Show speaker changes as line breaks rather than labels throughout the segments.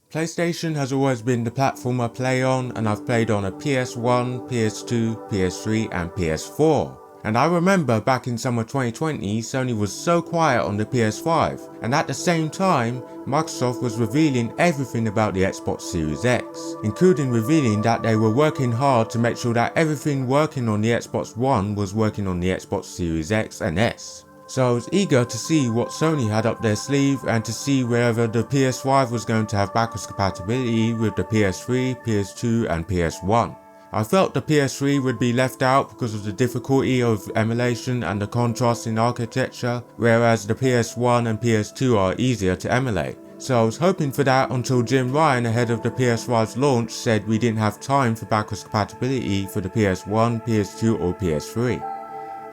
PlayStation has always been the platform I play on, and I've played on a PS1, PS2, PS3 and PS4. And I remember back in summer 2020, Sony was so quiet on the PS5, and at the same time, Microsoft was revealing everything about the Xbox Series X, including revealing that they were working hard to make sure that everything working on the Xbox One was working on the Xbox Series X and S. So I was eager to see what Sony had up their sleeve and to see whether the PS5 was going to have backwards compatibility with the PS3, PS2 and PS1. I felt the PS3 would be left out because of the difficulty of emulation and the contrast in architecture, whereas the PS1 and PS2 are easier to emulate. So I was hoping for that until Jim Ryan ahead of the PS5's launch said we didn't have time for backwards compatibility for the PS1, PS2 or PS3.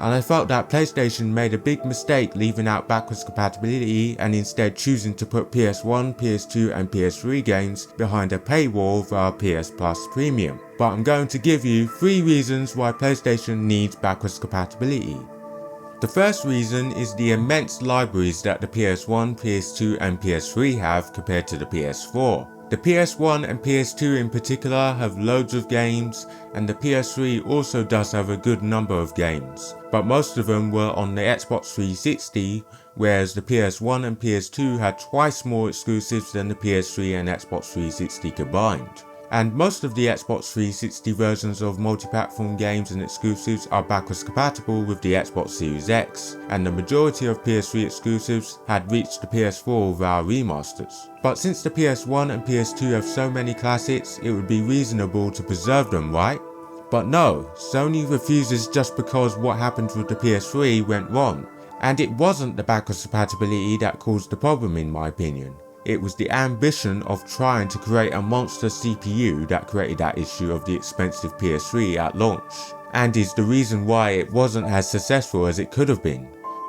And I felt that PlayStation made a big mistake leaving out backwards compatibility and instead choosing to put PS1, PS2 and PS3 games behind a paywall via PS Plus Premium. But I'm going to give you 3 reasons why PlayStation needs backwards compatibility. The first reason is the immense libraries that the PS1, PS2 and PS3 have compared to the PS4. The PS1 and PS2 in particular have loads of games, and the PS3 also does have a good number of games, but most of them were on the Xbox 360, whereas the PS1 and PS2 had twice more exclusives than the PS3 and Xbox 360 combined. And most of the Xbox 360 versions of multi-platform games and exclusives are backwards compatible with the Xbox Series X, and the majority of PS3 exclusives had reached the PS4 via remasters. But since the PS1 and PS2 have so many classics, it would be reasonable to preserve them, right? But no, Sony refuses just because what happened with the PS3 went wrong, and it wasn't the backwards compatibility that caused the problem in my opinion. It was the ambition of trying to create a monster CPU that created that issue of the expensive PS3 at launch, and is the reason why it wasn't as successful as it could have been.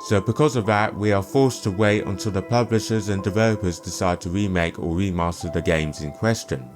So because of that, we are forced to wait until the publishers and developers decide to remake or remaster the games in question.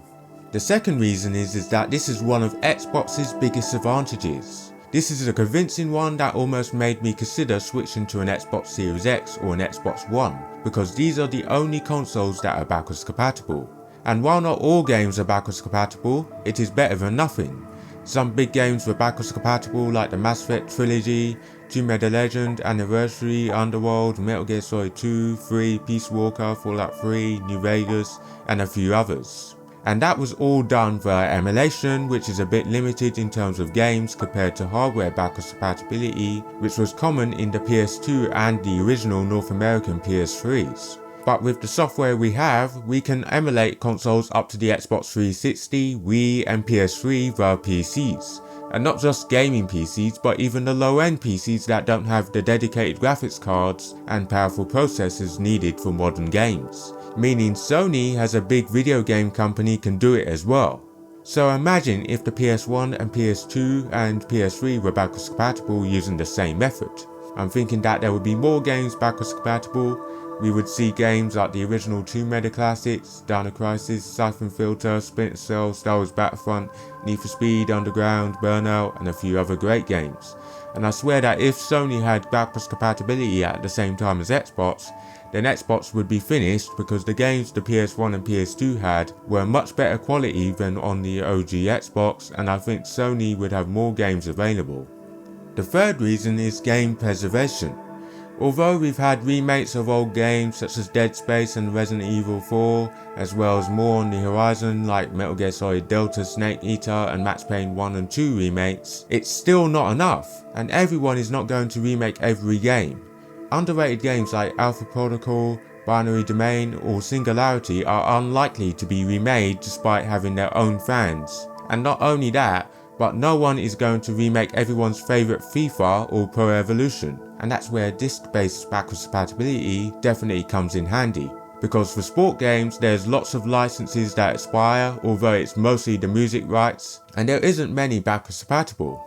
The second reason is that this is one of Xbox's biggest advantages. This is a convincing one that almost made me consider switching to an Xbox Series X or an Xbox One, because these are the only consoles that are backwards compatible. And while not all games are backwards compatible, it is better than nothing. Some big games were backwards compatible like the Mass Effect Trilogy, Tomb Raider Legend, Anniversary, Underworld, Metal Gear Solid 2, 3, Peace Walker, Fallout 3, New Vegas, and a few others. And that was all done via emulation, which is a bit limited in terms of games compared to hardware backwards compatibility, which was common in the PS2 and the original North American PS3s. But with the software we have, we can emulate consoles up to the Xbox 360, Wii and PS3 via PCs. And not just gaming PCs, but even the low-end PCs that don't have the dedicated graphics cards and powerful processors needed for modern games. Meaning Sony as a big video game company can do it as well. So imagine if the PS1 and PS2 and PS3 were backwards compatible using the same method. I'm thinking that there would be more games backwards compatible. We would see games like the original Tomb Raider classics, Dino Crisis, Siphon Filter, Splinter Cell, Star Wars Battlefront, Need for Speed, Underground, Burnout and a few other great games. And I swear that if Sony had backwards compatibility at the same time as Xbox, then Xbox would be finished because the games the PS1 and PS2 had were much better quality than on the OG Xbox, and I think Sony would have more games available. The third reason is game preservation. Although we've had remakes of old games such as Dead Space and Resident Evil 4, as well as more on the horizon like Metal Gear Solid Delta, Snake Eater and Max Payne 1 and 2 remakes, it's still not enough, and everyone is not going to remake every game. Underrated games like Alpha Protocol, Binary Domain or Singularity are unlikely to be remade despite having their own fans. And not only that, but no one is going to remake everyone's favourite FIFA or Pro Evolution, and that's where disc-based backwards compatibility definitely comes in handy. Because for sport games there's lots of licenses that expire, although it's mostly the music rights, and there isn't many backwards compatible.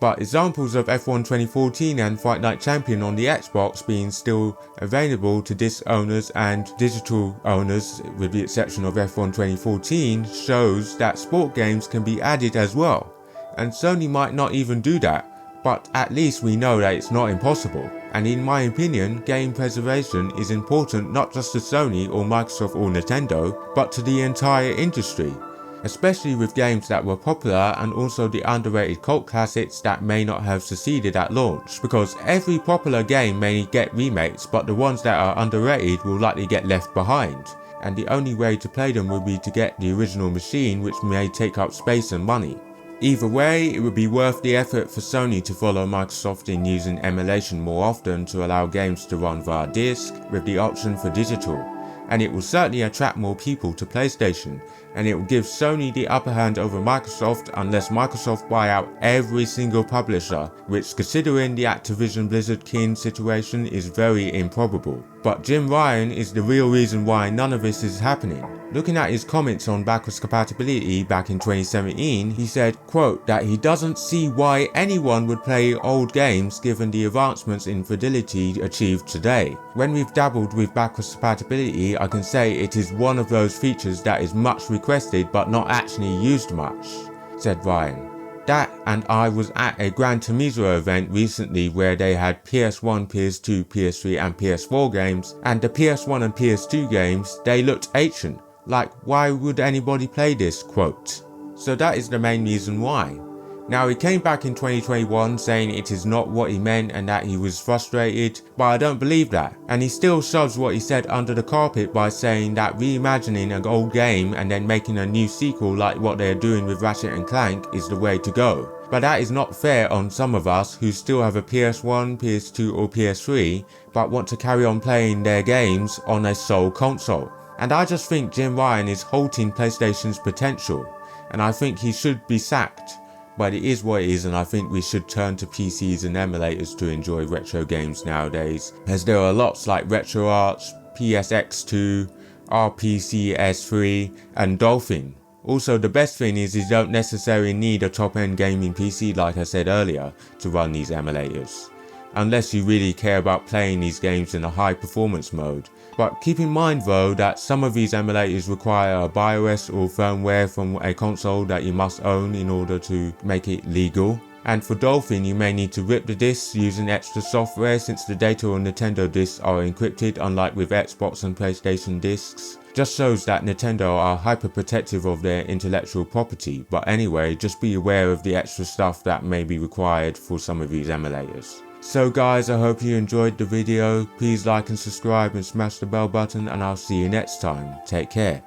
But examples of F1 2014 and Fight Night Champion on the Xbox being still available to disc owners and digital owners, with the exception of F1 2014, shows that sport games can be added as well. And Sony might not even do that, but at least we know that it's not impossible. And in my opinion, game preservation is important not just to Sony or Microsoft or Nintendo, but to the entire industry. Especially with games that were popular and also the underrated cult classics that may not have succeeded at launch, because every popular game may get remakes, but the ones that are underrated will likely get left behind, and the only way to play them would be to get the original machine, which may take up space and money. Either way, it would be worth the effort for Sony to follow Microsoft in using emulation more often to allow games to run via disc with the option for digital, and it will certainly attract more people to PlayStation, and it will give Sony the upper hand over Microsoft unless Microsoft buy out every single publisher, which considering the Activision Blizzard King situation is very improbable. But Jim Ryan is the real reason why none of this is happening. Looking at his comments on backwards compatibility back in 2017, he said, quote, that he doesn't see why anyone would play old games given the advancements in fidelity achieved today. When we've dabbled with backwards compatibility, I can say it is one of those features that is much requested but not actually used much, said Ryan. That and I was at a Gran Turismo event recently where they had PS1, PS2, PS3 and PS4 games, and the PS1 and PS2 games, they looked ancient. Like, why would anybody play this, quote. So that is the main reason why. Now he came back in 2021 saying it is not what he meant and that he was frustrated, but I don't believe that. And he still shoves what he said under the carpet by saying that reimagining an old game and then making a new sequel like what they are doing with Ratchet & Clank is the way to go. But that is not fair on some of us who still have a PS1, PS2 or PS3 but want to carry on playing their games on a sole console. And I just think Jim Ryan is halting PlayStation's potential, and I think he should be sacked. But it is what it is, and I think we should turn to PCs and emulators to enjoy retro games nowadays, as there are lots like RetroArch, PSX2, RPCS3 and Dolphin. Also, the best thing is you don't necessarily need a top-end gaming PC like I said earlier to run these emulators, unless you really care about playing these games in a high performance mode. But keep in mind though that some of these emulators require a BIOS or firmware from a console that you must own in order to make it legal. And for Dolphin you may need to rip the discs using extra software since the data on Nintendo discs are encrypted, unlike with Xbox and PlayStation discs. Just shows that Nintendo are hyper protective of their intellectual property, but anyway, just be aware of the extra stuff that may be required for some of these emulators. So guys, I hope you enjoyed the video. Please like and subscribe and smash the bell button, and I'll see you next time. Take care.